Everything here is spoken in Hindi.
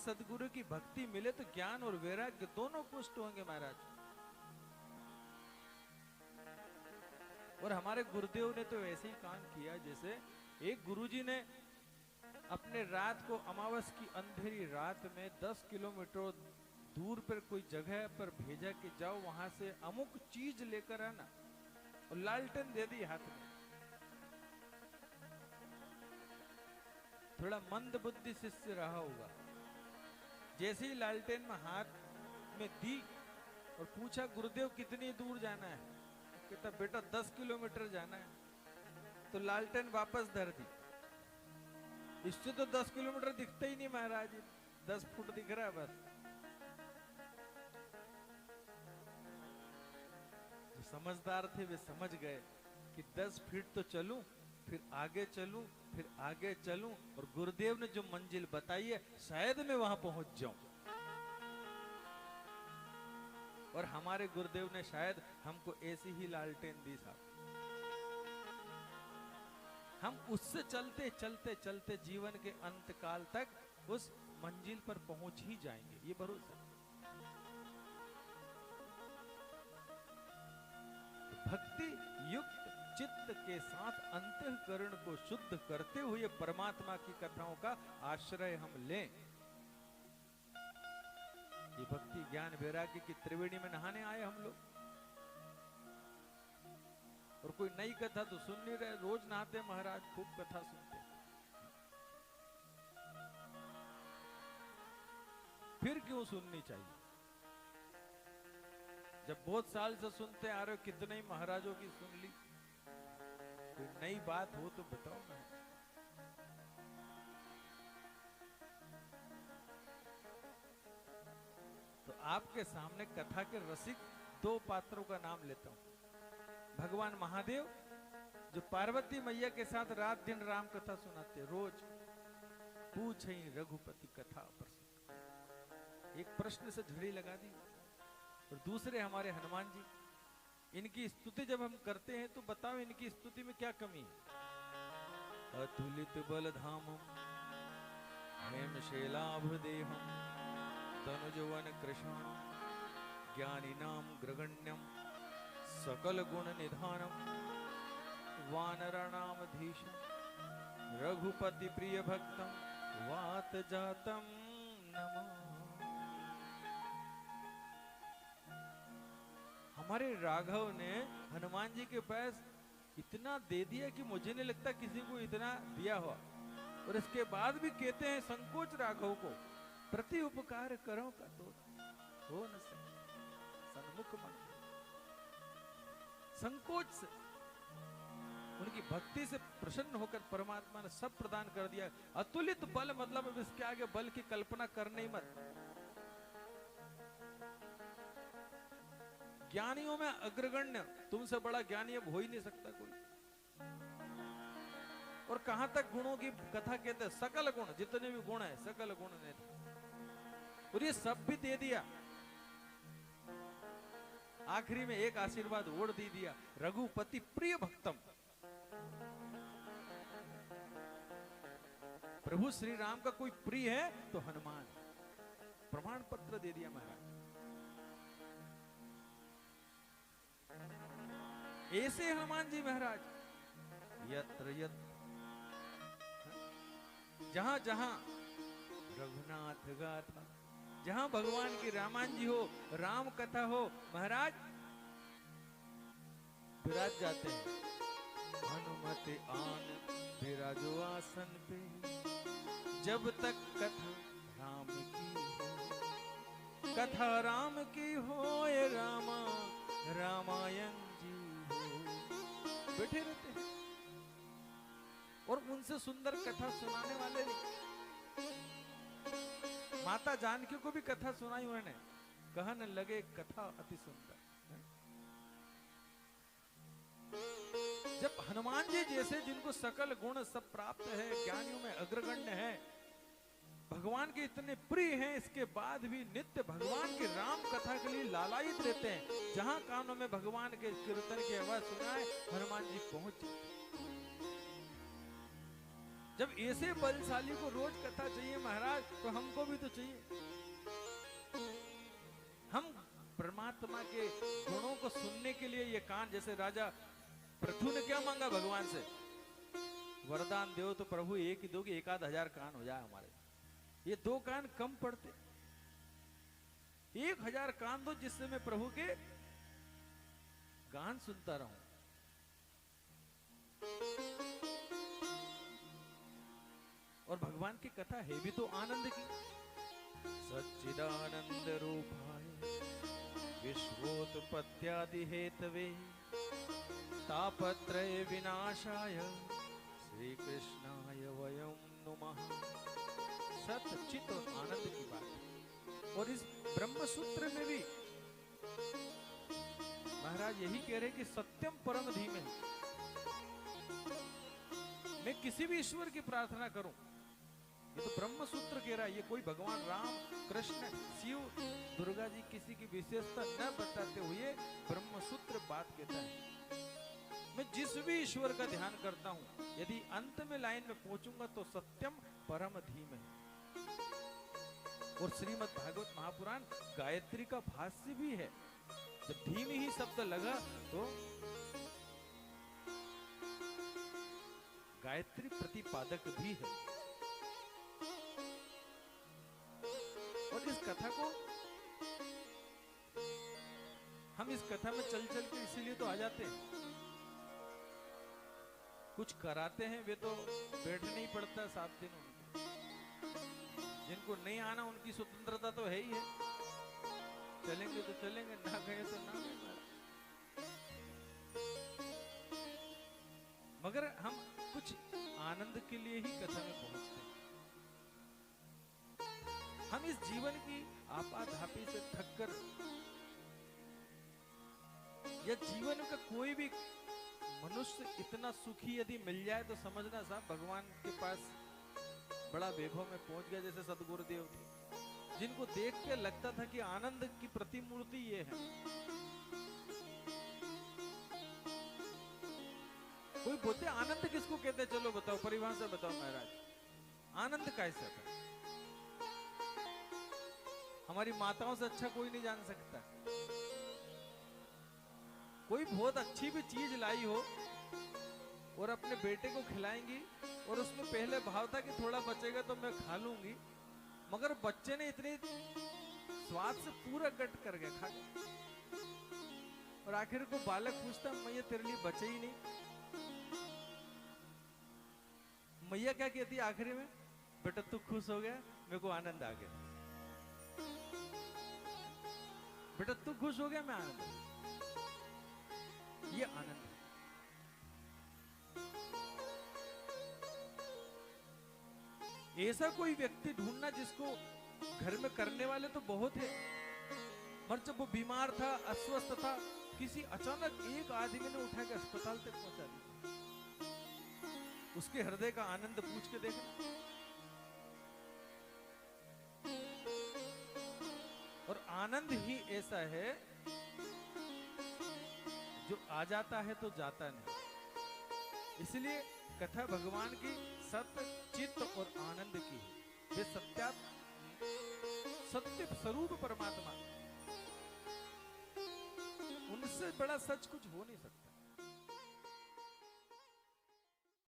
सदगुरु की भक्ति मिले तो ज्ञान और वैराग्य दोनों पुष्ट होंगे महाराज। और हमारे गुरुदेव ने तो ऐसे ही काम किया, जैसे एक गुरुजी ने अपने रात को अमावस की अंधेरी रात में 10 किलोमीटर दूर पर कोई जगह पर भेजा कि जाओ वहां से अमुक चीज लेकर आना, और लालटेन दे दी हाथ में। थोड़ा मंद बुद्धि शिष्य रहा होगा, जैसे ही लालटेन में हाथ में दी और पूछा गुरुदेव कितनी दूर जाना है, कहता बेटा 10 किलोमीटर जाना है। तो लालटेन वापस धर दी। इससे तो 10 किलोमीटर दिखता ही नहीं महाराज, 10 फुट दिख रहा है बस। जो समझदार थे वे समझ गए कि 10 फीट तो चलूं, फिर आगे चलूं, फिर आगे चलूं, और गुरुदेव ने जो मंजिल बताई है शायद मैं वहां पहुंच जाऊं। और हमारे गुरुदेव ने शायद हमको ऐसी ही लालटेन दी साहब। हम उससे चलते चलते चलते जीवन के अंत काल तक उस मंजिल पर पहुंच ही जाएंगे, ये भरोसा। भक्ति युक्त चित्त के साथ अंतःकरण को शुद्ध करते हुए परमात्मा की कथाओं का आश्रय हम लें। ये भक्ति ज्ञान वैराग्य की त्रिवेणी में नहाने आए हम लोग, और कोई नई कथा तो सुन नहीं रहे। रोज नहाते महाराज, खूब कथा सुनते, फिर क्यों सुननी चाहिए जब बहुत साल से सुनते आ रहे हो? कितने ही महाराजों की सुन ली, कोई नई बात हो तो बताओ ना। तो आपके सामने कथा के रसिक दो पात्रों का नाम लेता हूं। भगवान महादेव जो पार्वती मैया के साथ रात दिन राम कथा सुनाते, रोज पूछे रघुपति कथा प्रसंग, एक प्रश्न से झड़ी लगा दी। और दूसरे हमारे हनुमान जी, इनकी स्तुति जब हम करते हैं तो बताओ इनकी स्तुति में क्या कमी है? अतुलित बलधामम हेमशैलाभ देहम तनुजवन कृष्ण ज्ञानिनाम ग्रगण्यम सकल गुण निधानम वानराणामधीशम रघुपति प्रिय भक्तम वात जातम नमः। हमारे राघव ने हनुमान जी के पास इतना दे दिया कि मुझे नहीं लगता किसी को इतना दिया हुआ, और इसके बाद भी कहते हैं संकोच राघव को प्रति उपकार करो का तो हो न सके सन्मुख मन। संकोच से, उनकी भक्ति से प्रसन्न होकर परमात्मा ने सब प्रदान कर दिया। अतुलित बल मतलब अब इसके आगे बल की कल्पना करने ही मत। ज्ञानियों में अग्रगण्य, तुमसे बड़ा ज्ञानी अब हो ही नहीं सकता कोई। और कहां तक गुणों की कथा कहते हैं, सकल गुण, जितने भी गुण है सकल गुण ने, और ये सब भी दे दिया। आखिरी में एक आशीर्वाद और दे दिया, रघुपति प्रिय भक्तम। प्रभु श्री राम का कोई प्रिय है तो हनुमान, प्रमाण पत्र दे दिया महाराज। ऐसे हनुमान जी महाराज यत्र यत्र जहां जहां रघुनाथ गाथा, जहां भगवान की रामायण जी हो, राम कथा हो, महाराज विराज जाते हैं। हनुमत आन विराजो आसन पे, जब तक कथा राम की हो, कथा राम की हो, ये रामा रामायण जी हो, बैठे रहते हैं। और उनसे सुंदर कथा सुनाने वाले नहीं। माता जानकी को भी कथा सुनाई उन्होंने, कहने लगे कथा अति सुंदर। जब हनुमान जी जैसे जिनको सकल गुण सब प्राप्त है, ज्ञानियों में अग्रगण्य है, भगवान के इतने प्रिय हैं, इसके बाद भी नित्य भगवान की राम कथा के लिए लालायित रहते हैं। जहां कानों में भगवान के कीर्तन की आवाज सुनाए, हनुमान जी पहुंच जाते। जब ऐसे बलशाली को रोज कथा चाहिए महाराज, तो हमको भी तो चाहिए। हम परमात्मा के गुणों को सुनने के लिए ये कान, जैसे राजा पृथु ने क्या मांगा भगवान से, वरदान दो तो प्रभु एक ही दोगे, 1000 कान हो जाए हमारे। ये 2 कान कम पड़ते, 1000 कान दो जिससे मैं प्रभु के गान सुनता रहूं। और भगवान की कथा है भी तो आनंद की। सच्चिदानंद रूपाय विश्वोत्पत्त्यादि हेतवे तापत्रय विनाशाय श्री कृष्णाय वयं नुमः। सत्य चित और आनंद की बात। और इस ब्रह्म सूत्र में भी महाराज यही कह रहे कि सत्यम परम धीमहि। मैं किसी भी ईश्वर की प्रार्थना करूं, ये तो ब्रह्म सूत्र कह रहा है। ये कोई भगवान राम, कृष्ण, शिव, दुर्गा जी किसी की विशेषता न बताते हुए ब्रह्म सूत्र बात कहता है। मैं जिस भी ईश्वर का ध्यान करता हूं, यदि अंत में लाइन में पहुंचूंगा तो सत्यम परम धीमहि। और श्रीमद् भागवत महापुराण गायत्री का भाष्य भी है। जब धीम ही शब्द लगा तो गायत्री प्रतिपादक भी है। और इस कथा को हम इस कथा में चल चल के इसीलिए तो आ जाते हैं। कुछ कराते हैं वे तो बैठने नहीं पड़ता 7 दिन उनको। जिनको नहीं आना उनकी स्वतंत्रता तो है ही है, चलेंगे तो चलेंगे, ना गए तो ना गए। मगर हम कुछ आनंद के लिए ही कथा में पहुंचते हैं। हम इस जीवन की आपाधापी से थककर, या जीवन का कोई भी मनुष्य इतना सुखी यदि मिल जाए तो समझना साहब भगवान के पास बड़ा वैभव में पहुंच गया। जैसे सदगुरुदेव थे, जिनको देख के लगता था कि आनंद की प्रतिमूर्ति ये है। कोई बोलते आनंद किसको कहते, चलो बताओ, परिभाषा बताओ महाराज, आनंद कैसा था? हमारी माताओं से अच्छा कोई नहीं जान सकता। कोई बहुत अच्छी भी चीज लाई हो और अपने बेटे को खिलाएंगी, और उसमें पहले भाव था कि थोड़ा बचेगा तो मैं खा लूंगी, मगर बच्चे ने इतनी स्वाद से पूरा गट कर गया, खा गया। और आखिर को बालक पूछता, मैया तेरे लिए बचे ही नहीं। मैया क्या कहती आखिरी में, बेटा तू खुश हो गया, मेरे को आनंद आ गया। बेटा तू खुश हो गया, मैं आनंद। ये आनंद है। ऐसा कोई व्यक्ति ढूंढना जिसको घर में करने वाले तो बहुत है, मगर जब वो बीमार था, अस्वस्थ था, किसी अचानक एक आदमी ने उठा के अस्पताल तक पहुंचा दिया। उसके हृदय का आनंद पूछ के देखना। और आनंद ही ऐसा है जो आ जाता है तो जाता नहीं। इसलिए कथा भगवान की सत्य, चित्त और आनंद की है। वे सत्य स्वरूप परमात्मा, उनसे बड़ा सच कुछ हो नहीं सकता।